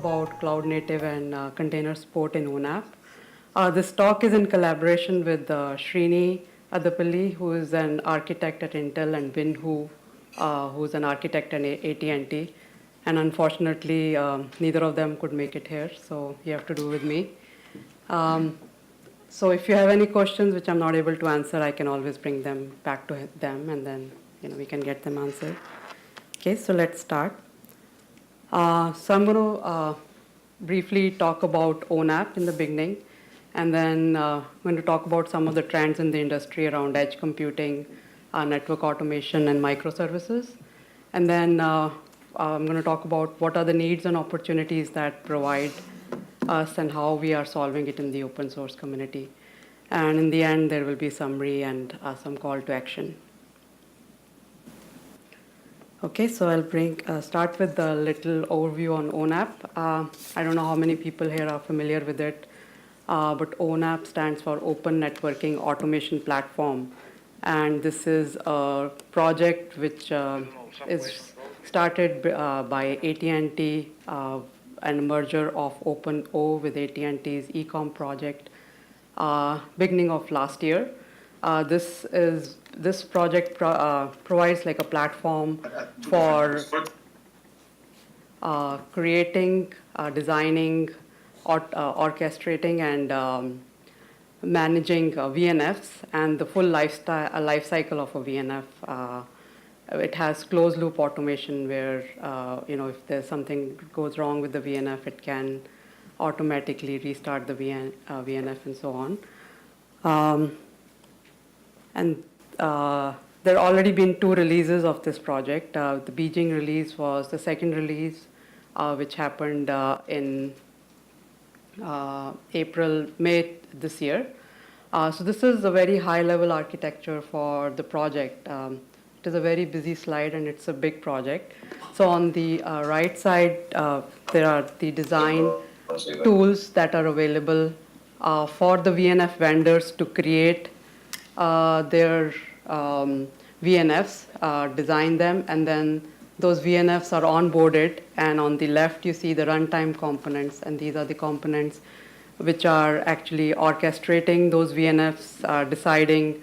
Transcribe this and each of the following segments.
about cloud native and container support in ONAP. This talk is in collaboration with Srini Adapalli, who is an architect at Intel, and Bin Hu, who's an architect at AT&T. And unfortunately, neither of them could make it here, so you have to do with me. So if you have any questions which I'm not able to answer, I can always bring them back to them, and then we can get them answered. Okay, so let's start. So I'm going to briefly talk about ONAP in the beginning, and then I'm going to talk about some of the trends in the industry around edge computing, network automation, and microservices. And then I'm going to talk about what are the needs and opportunities that provide us and how we are solving it in the open source community. And in the end, there will be summary and some call to action. Okay, so I'll start with a little overview on ONAP. I don't know how many people here are familiar with it, but ONAP stands for Open Networking Automation Platform. And this is a project which is started by AT&T, and merger of OpenO with AT&T's eCom project, beginning of last year. This project provides like a platform for creating, designing, orchestrating, and managing VNFs and the full life cycle of a VNF. It has closed loop automation where if there's something goes wrong with the VNF, it can automatically restart the VNF and so on. And there have already been 2 releases of this project. The Beijing release was the second release, which happened in May this year. So this is a very high-level architecture for the project. It is a very busy slide, and it's a big project. So on the right side, there are the design tools that are available for the VNF vendors to create their VNFs, design them, and then those VNFs are onboarded. And on the left, you see the runtime components, and these are the components which are actually orchestrating those VNFs, deciding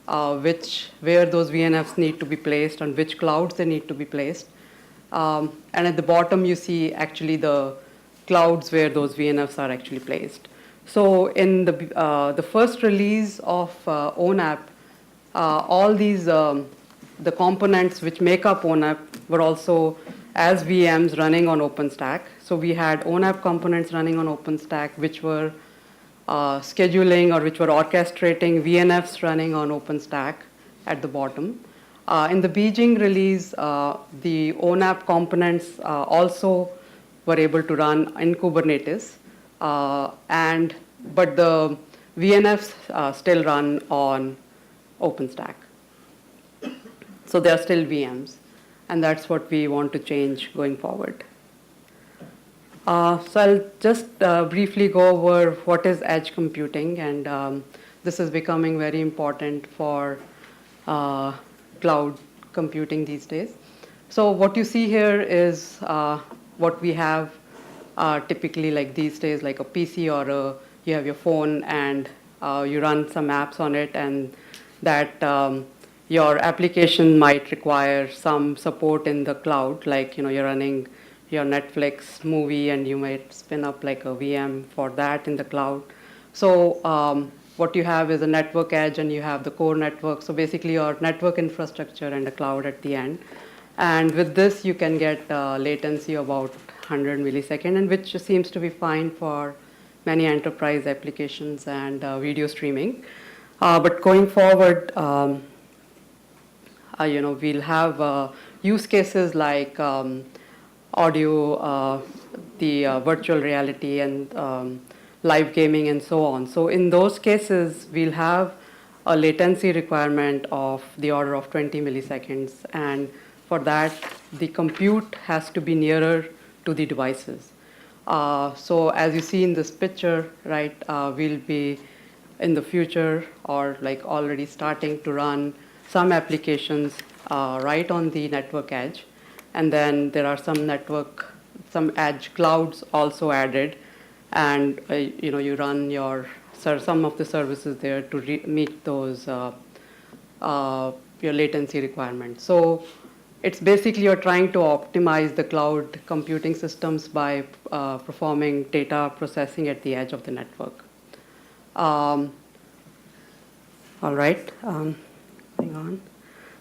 where those VNFs need to be placed, on which clouds they need to be placed. And at the bottom, you see actually the clouds where those VNFs are actually placed. So in the first release of ONAP, all these the components which make up ONAP were also as VMs running on OpenStack. So we had ONAP components running on OpenStack, which were scheduling or which were orchestrating VNFs running on OpenStack at the bottom. In the Beijing release, the ONAP components also were able to run in Kubernetes, but the VNFs still run on OpenStack. So they are still VMs, and that's what we want to change going forward. So I'll just briefly go over what is edge computing, and this is becoming very important for cloud computing these days. So what you see here is what we have typically like these days, like a PC or you have your phone, and you run some apps on it, and that your application might require some support in the cloud, like you're running your Netflix movie, and you might spin up like a VM for that in the cloud. So what you have is a network edge, and you have the core network. So basically your network infrastructure and a cloud at the end. And with this, you can get latency about 100 milliseconds, and which seems to be fine for many enterprise applications and video streaming. But going forward, we'll have use cases like audio, the virtual reality, and live gaming, and so on. So in those cases, we'll have a latency requirement of the order of 20 milliseconds. And for that, the compute has to be nearer to the devices. So as you see in this picture, right, we'll be in the future or like already starting to run some applications right on the network edge. And then there are some network some edge clouds also added, and you run some of the services there to meet those your latency requirements. So it's basically you're trying to optimize the cloud computing systems by performing data processing at the edge of the network. All right, hang on.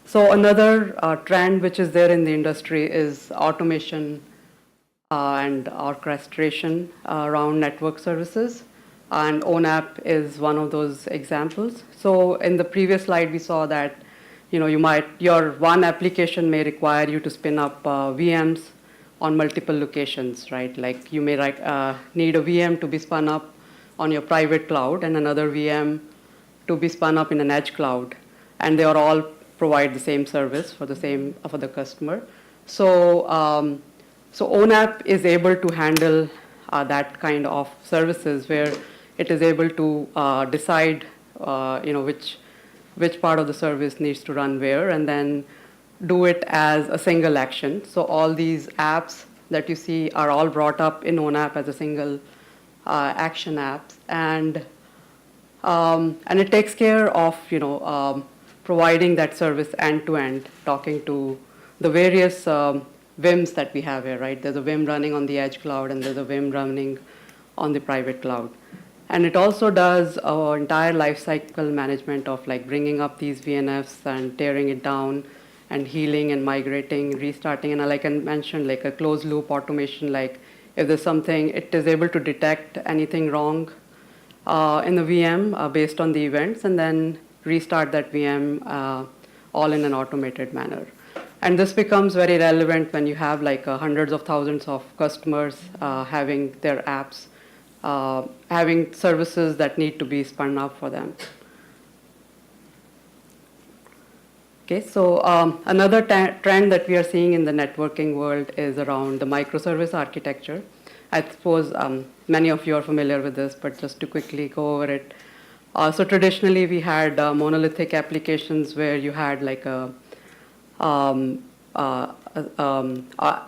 So another trend which is there in the industry is automation and orchestration around network services. And ONAP is one of those examples. So in the previous slide, we saw that your one application may require you to spin up VMs on multiple locations, right? Like you may need a VM to be spun up on your private cloud and another VM to be spun up in an edge cloud, and they are all provide the same service for the customer. So ONAP is able to handle that kind of services where it is able to decide which part of the service needs to run where, and then do it as a single action. So all these apps that you see are all brought up in ONAP as a single action apps, and it takes care of providing that service end to end, talking to the various VIMs that we have here, right? There's a VIM running on the edge cloud, and there's a VIM running on the private cloud. And it also does our entire lifecycle management of like bringing up these VNFs and tearing it down and healing and migrating, restarting. And like I mentioned, like a closed loop automation, like if there's something, it is able to detect anything wrong in the VM based on the events, and then restart that VM all in an automated manner. And this becomes very relevant when you have like hundreds of thousands of customers having their apps, having services that need to be spun up for them. Okay, so another trend that we are seeing in the networking world is around the microservice architecture. I suppose many of you are familiar with this, but just to quickly go over it. So traditionally, we had monolithic applications where you had like a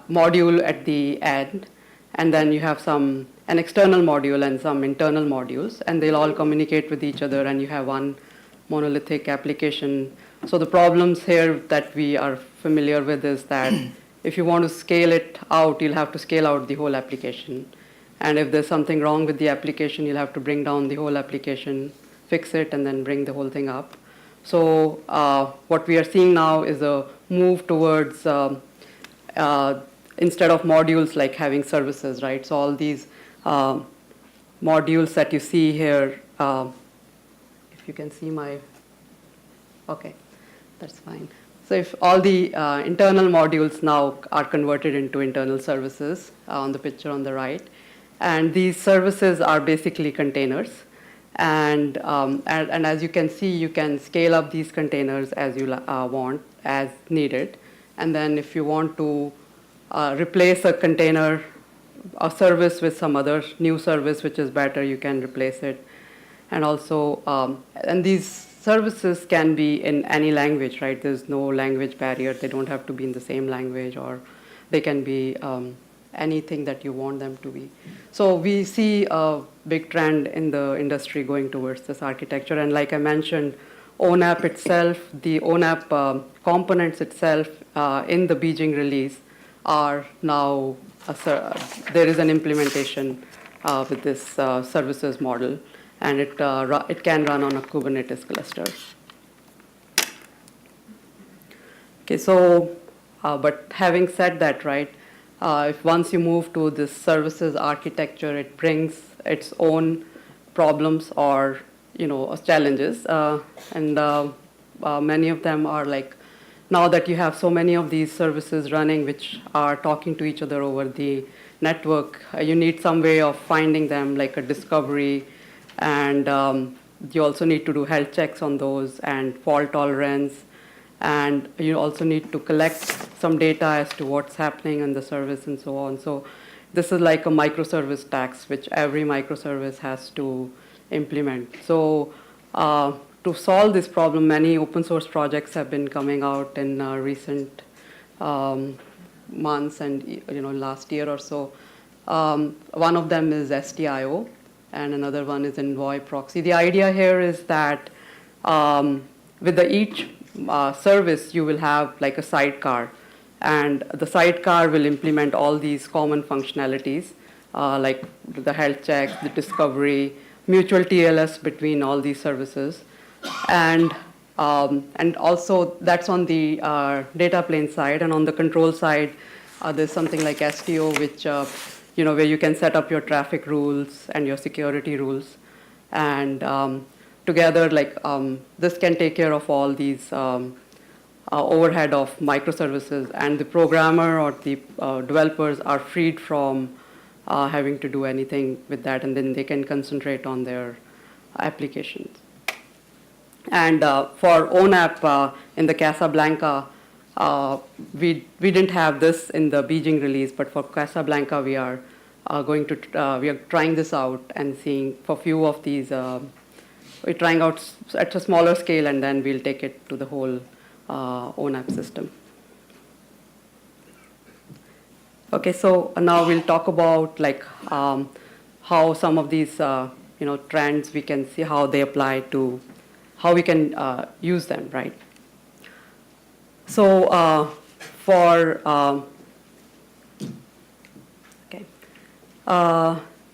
module at the end, and then you have an external module and some internal modules, and they'll all communicate with each other, and you have one monolithic application. So the problems here that we are familiar with is that if you want to scale it out, you'll have to scale out the whole application. And if there's something wrong with the application, you'll have to bring down the whole application, fix it, and then bring the whole thing up. So what we are seeing now is a move towards, instead of modules, like having services, right? So all these modules that you see here, if you can see okay, that's fine. So if all the internal modules now are converted into internal services on the picture on the right, and these services are basically containers. And as you can see, you can scale up these containers as you want, as needed. And then if you want to replace a container, a service with some other new service which is better, you can replace it. And also, and these services can be in any language, right? There's no language barrier. They don't have to be in the same language, or they can be anything that you want them to be. So we see a big trend in the industry going towards this architecture. And like I mentioned, ONAP itself, the ONAP components itself in the Beijing release are now, there is an implementation with this services model, and it can run on a Kubernetes cluster. Okay, so, but having said that, right, if once you move to this services architecture, it brings its own problems or challenges, and many of them are like, now that you have so many of these services running which are talking to each other over the network, you need some way of finding them, like a discovery, and you also need to do health checks on those and fault tolerance. And you also need to collect some data as to what's happening in the service and so on. So this is like a microservice tax, which every microservice has to implement. So to solve this problem, many open source projects have been coming out in recent months and last year or so. One of them is STIO, and another one is Envoy Proxy. The idea here is that with each service, you will have like a sidecar, and the sidecar will implement all these common functionalities, like the health checks, the discovery, mutual TLS between all these services, and also that's on the data plane side, and on the control side, there's something like STO, which where you can set up your traffic rules and your security rules, and together, like this can take care of all these overhead of microservices, and the programmer or the developers are freed from having to do anything with that, and then they can concentrate on their applications. And for ONAP in the Casablanca, we didn't have this in the Beijing release, but for Casablanca we are we are trying this out and seeing for few of these. We're trying out at a smaller scale, and then we'll take it to the whole ONAP system. Okay, so now we'll talk about like how some of these trends we can see how they apply to how we can use them, right? So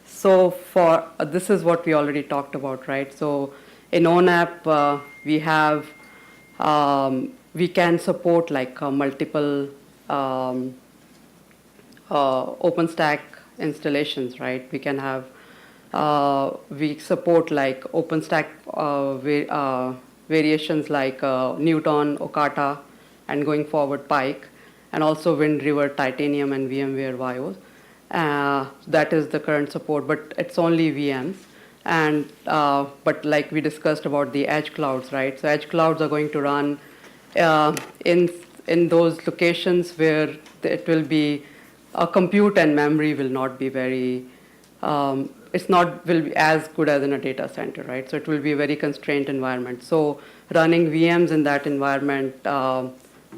so for this is what we already talked about, right? So in ONAP we have we can support like multiple OpenStack installations, right? We can have we support like OpenStack variations like Newton, Okata, and going forward Pike, and also Wind River, Titanium, and VMware VIOS. That is the current support, but it's only VMs. And but like we discussed about the edge clouds, right? So edge clouds are going to run in those locations where it will be compute and memory will not be very will be as good as in a data center, right? So it will be a very constrained environment. So running VMs in that environment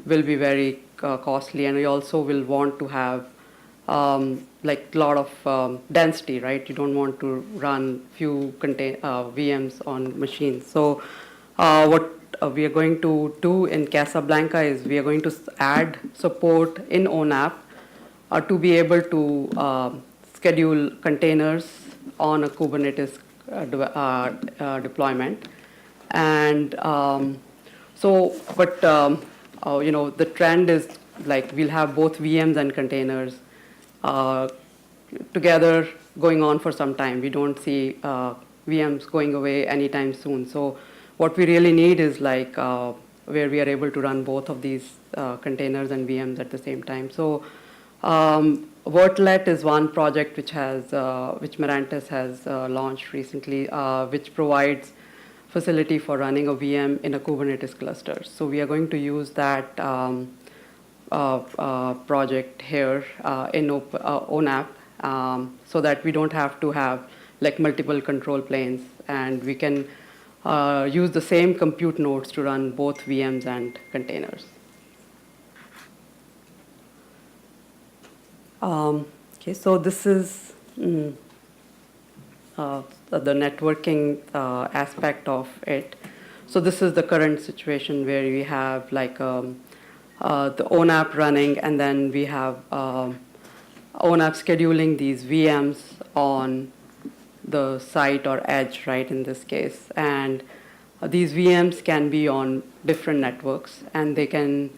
will be very costly, and we also will want to have like a lot of density, right? You don't want to run few VMs on machines. So what we are going to do in Casablanca is we are going to add support in ONAP to be able to schedule containers on a Kubernetes deployment. And the trend is like we'll have both VMs and containers together going on for some time. We don't see VMs going away anytime soon. So what we really need is like where we are able to run both of these containers and VMs at the same time. So Vertlet is one project which Mirantis has launched recently, which provides facility for running a VM in a Kubernetes cluster. So we are going to use that project here in ONAP so that we don't have to have like multiple control planes, and we can use the same compute nodes to run both VMs and containers. Okay, so this is the networking aspect of it. So this is the current situation where we have like the ONAP running, and then we have ONAP scheduling these VMs on the site or edge, right, in this case. And these VMs can be on different networks, and they can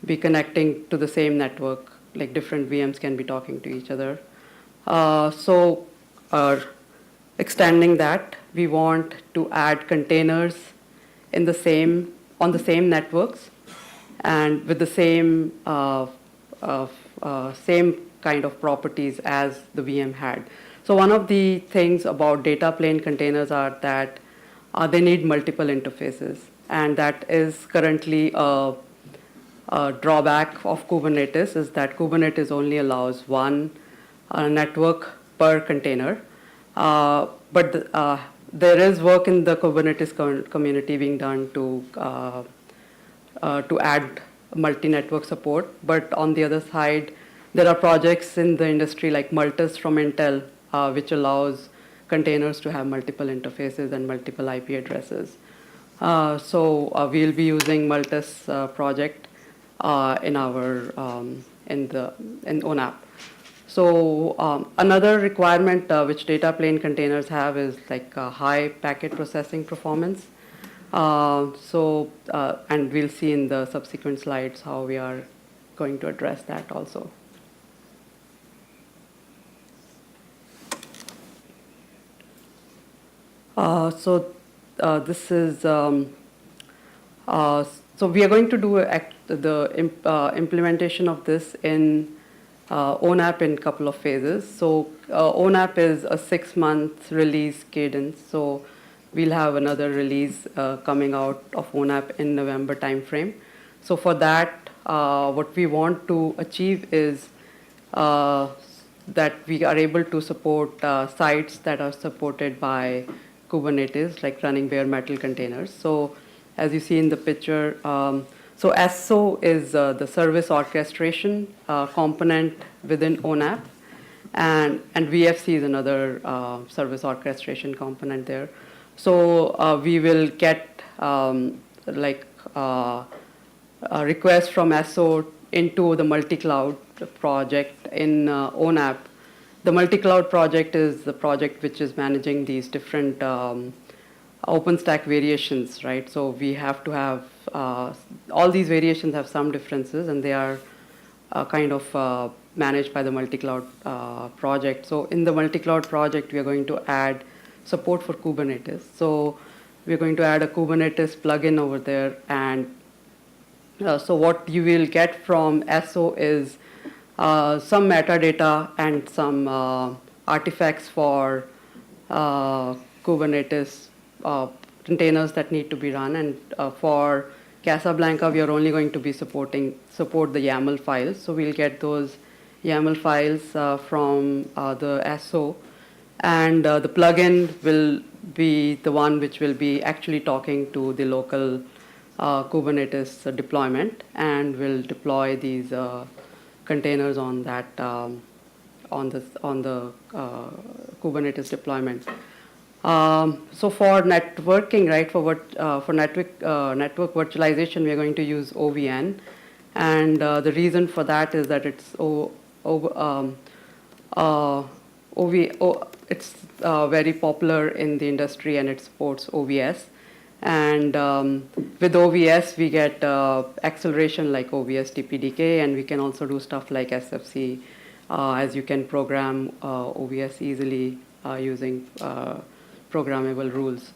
be connecting to the same network. Like different VMs can be talking to each other. So extending that, we want to add containers on the same networks, and with the same kind of properties as the VM had. So one of the things about data plane containers are that they need multiple interfaces, and that is currently a drawback of Kubernetes, is that Kubernetes only allows one network per container. But there is work in the Kubernetes community being done to add multi-network support. But on the other side, There are projects in the industry like Multis from Intel, which allows containers to have multiple interfaces and multiple IP addresses. We'll be using Multis project in our in ONAP. So another requirement which data plane containers have is like high packet processing performance. And we'll see in the subsequent slides how we are going to address that also. This is so we are going to do the implementation of this in ONAP in a couple of phases. So ONAP is a 6-month release cadence. So we'll have another release coming out of ONAP in November timeframe. So for that, what we want to achieve is that we are able to support sites that are supported by Kubernetes, like running bare metal containers. So as you see in the picture, so SO is the service orchestration component within ONAP, and VFC is another service orchestration component there. So we will get a request from SO into the multi-cloud project in ONAP. The multi-cloud project is the project which is managing these different OpenStack variations, right? So we have to have, all these variations have some differences, and they are kind of managed by the multi-cloud project. So in the multi-cloud project, we are going to add support for Kubernetes. So we're going to add a Kubernetes plugin over there, and so what you will get from SO is some metadata and some artifacts for Kubernetes containers that need to be run. And for Casablanca, we are only going to be support the YAML files. So we'll get those YAML files from the SO. And the plugin will be the one which will be actually talking to the local Kubernetes deployment, and will deploy these containers on that on the Kubernetes deployment. So for networking, right, for network virtualization, we are going to use OVN, and the reason for that is that it's it's very popular in the industry, and it supports OVS. And with OVS, we get acceleration like OVS TPDK, and we can also do stuff like SFC, as you can program OVS easily using programmable rules.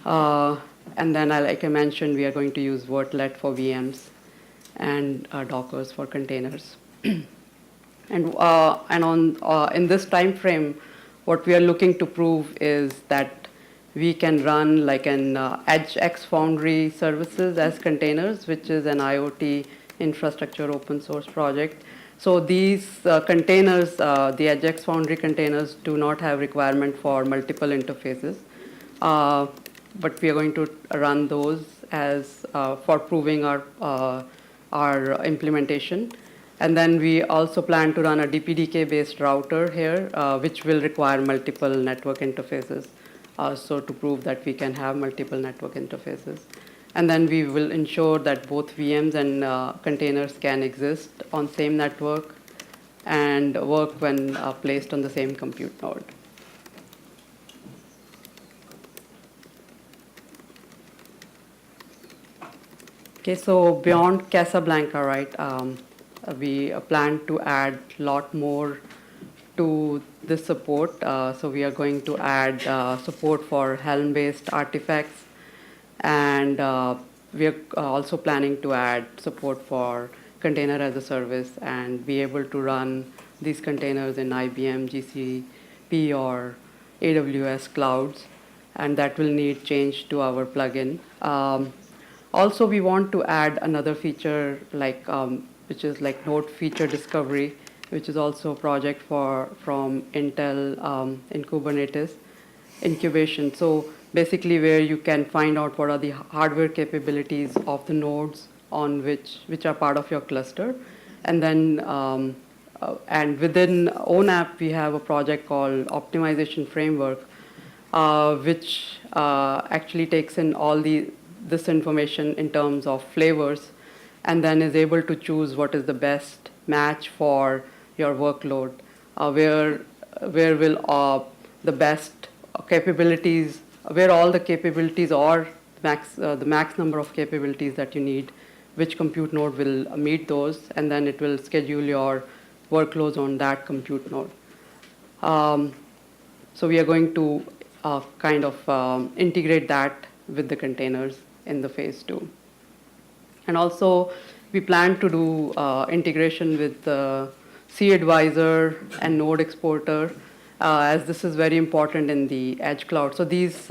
And then, like I mentioned, we are going to use Virtlet for VMs and Dockers for containers. And in this time frame, what we are looking to prove is that we can run like an Edge X Foundry services as containers, which is an IoT infrastructure open source project. So these containers, the Edge X Foundry containers, do not have requirement for multiple interfaces, but we are going to run those as for proving our implementation. And then we also plan to run a DPDK-based router here, which will require multiple network interfaces. So to prove that we can have multiple network interfaces. And then we will ensure that both VMs and containers can exist on same network and work when placed on the same compute node. Okay, so beyond Casablanca, right, we plan to add a lot more to this support. So we are going to add support for Helm-based artifacts, and we are also planning to add support for container as a service and be able to run these containers in IBM, GCP, or AWS clouds, and that will need change to our plugin. Also, we want to add another feature like which is like node feature discovery, which is also a project from Intel in Kubernetes incubation. So basically where you can find out what are the hardware capabilities of the nodes on which are part of your cluster, and then and within ONAP, we have a project called Optimization Framework, which actually takes in all this information in terms of flavors, and then is able to choose what is the best match for your workload, where will the best capabilities, where all the capabilities or the max number of capabilities that you need, which compute node will meet those, and then it will schedule your workloads on that compute node. So we are going to kind of integrate that with the containers in the phase 2. And also, we plan to do integration with C Advisor and Node Exporter, as this is very important in the edge cloud. So these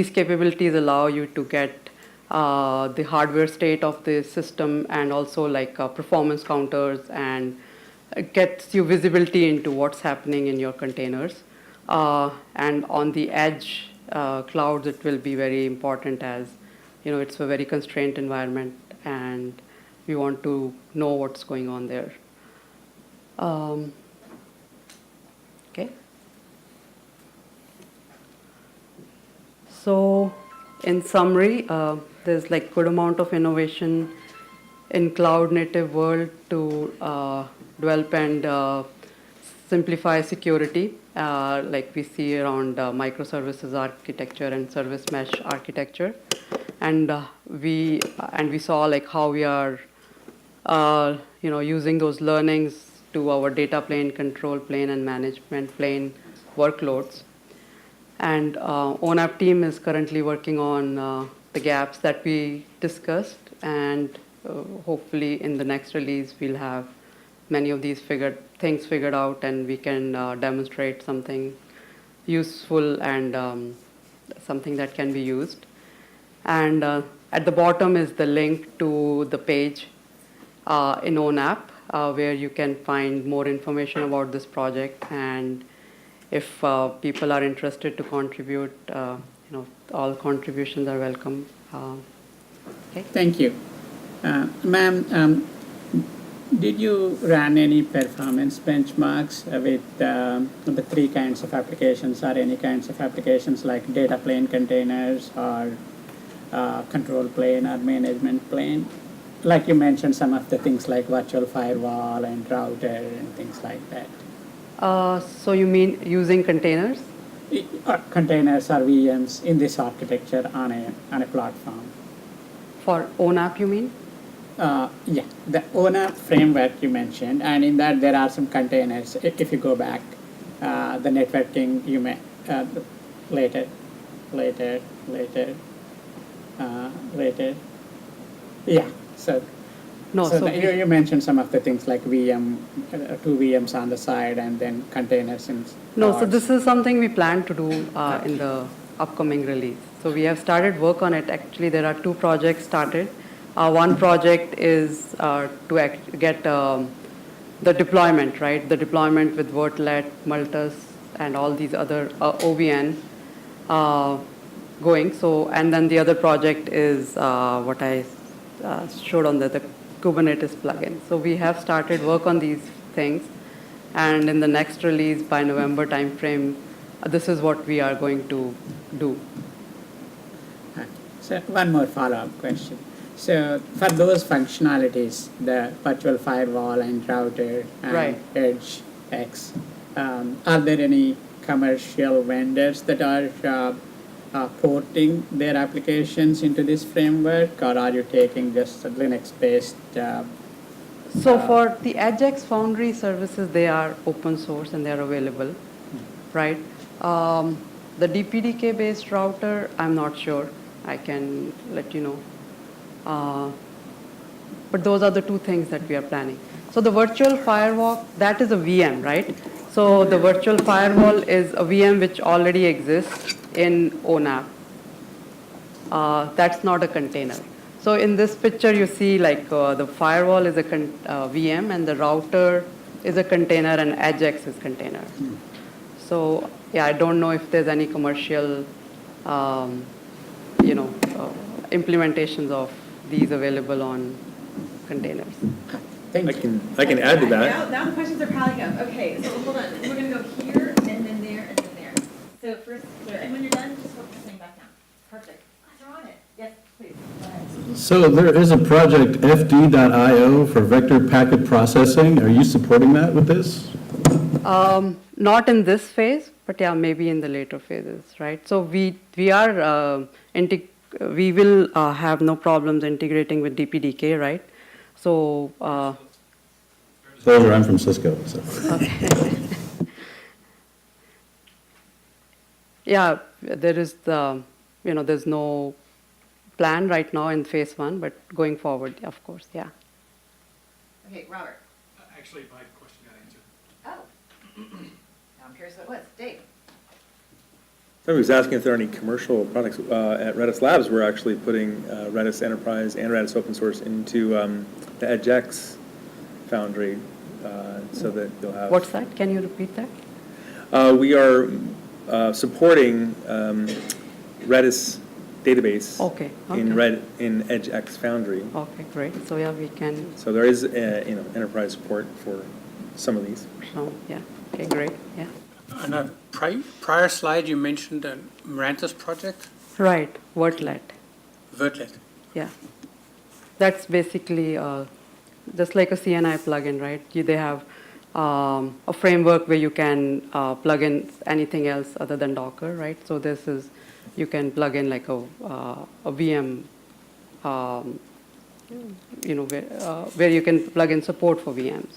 capabilities allow you to get the hardware state of the system, and also like performance counters, and it gets you visibility into what's happening in your containers. And on the edge clouds, it will be very important, as it's a very constrained environment, and we want to know what's going on there. Okay. So in summary, there's like good amount of innovation in cloud native world to develop and simplify security, like we see around microservices architecture and service mesh architecture, and we saw like how we are using those learnings to our data plane, control plane, and management plane workloads. And ONAP team is currently working on the gaps that we discussed, and hopefully in the next release we'll have many of these things figured out, and we can demonstrate something useful and something that can be used. And at the bottom is the link to the page in ONAP, where you can find more information about this project. And if people are interested to contribute, all contributions are welcome. Okay. Thank you. Ma'am, did you run any performance benchmarks with the 3 kinds of applications, or any kinds of applications like data plane containers, or control plane, or management plane? Like you mentioned some of the things like virtual firewall and router and things like that. So you mean using containers? Containers or VMs in this architecture on a platform. For ONAP, you mean? Yeah, the ONAP framework you mentioned, and in that there are some containers. If you go back, the networking you may later. Yeah. So you mentioned some of the things like VM, 2 VMs on the side, and then containers in. No, so this is something we plan to do in the upcoming release. So we have started work on it. Actually, there are 2 projects started. One project is to get the deployment, right? The deployment with Vertlet, Multus, and all these other OVN going. So, and then the other project is what I showed on the Kubernetes plugin. So we have started work on these things, and in the next release by November timeframe, this is what we are going to do. So one more follow-up question. So for those functionalities, the virtual firewall and router and Edge X, are there any commercial vendors that are porting their applications into this framework, or are you taking just a Linux-based? So for the EdgeX Foundry services, they are open source and they are available, right? The DPDK-based router, I'm not sure. I can let you know. But those are the 2 things that we are planning. So the virtual firewall, that is a VM, right? So the virtual firewall is a VM which already exists in ONAP. That's not a container. So in this picture, you see like the firewall is a VM, and the router is a container, and EdgeX is container. So yeah, I don't know if there's any commercial, implementations of these available on containers. Thank I you. can add to that. Now the questions are piling up. Okay, so hold on. We're going to go here, and then there, and then there. So first, here, and when you're done, just put the thing back down. Perfect. Guys are on it. Yes, please. Go ahead. So there is a project fd.io for vector packet processing. Are you supporting that with this? Not in this phase, but yeah, maybe in the later phases, right? So we will have no problems integrating with DPDK, right? So Disclosure, I'm from Cisco, so. yeah, there is there's no plan right now in phase 1, but going forward, of course, yeah. Okay, Robert. Actually, my question got answered. Oh. Now I'm curious what it was. Dave. Somebody was asking if there are any commercial products. At Redis Labs, we're actually putting Redis Enterprise and Redis Open Source into the EdgeX Foundry, so that you'll have... What's that? Can you repeat that? We are supporting Redis database Okay. in EdgeX Foundry. Okay, great. So yeah, we can. So there is enterprise support for some of these. So yeah. Okay, great. Yeah. On a prior slide, you mentioned the Marantis project, Right. Wordlet. Vertlet. Yeah. That's basically just like a CNI plugin, right? They have a framework where you can plug in anything else other than Docker, right? So this is, you can plug in like a VM, where you can plug in support for VMs.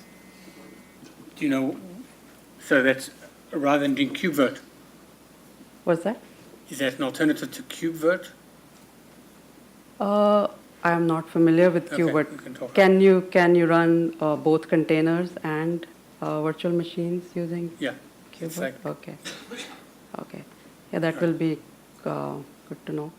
Do you know, so that's rather than doing KubeVirt, What's that? is that an alternative to KubeVirt? I am not familiar with Okay, KubeVirt. we can talk. Can you run both containers and virtual machines using Yeah. KubeVirt? Exactly. Okay. Okay. Yeah, that will be good to know.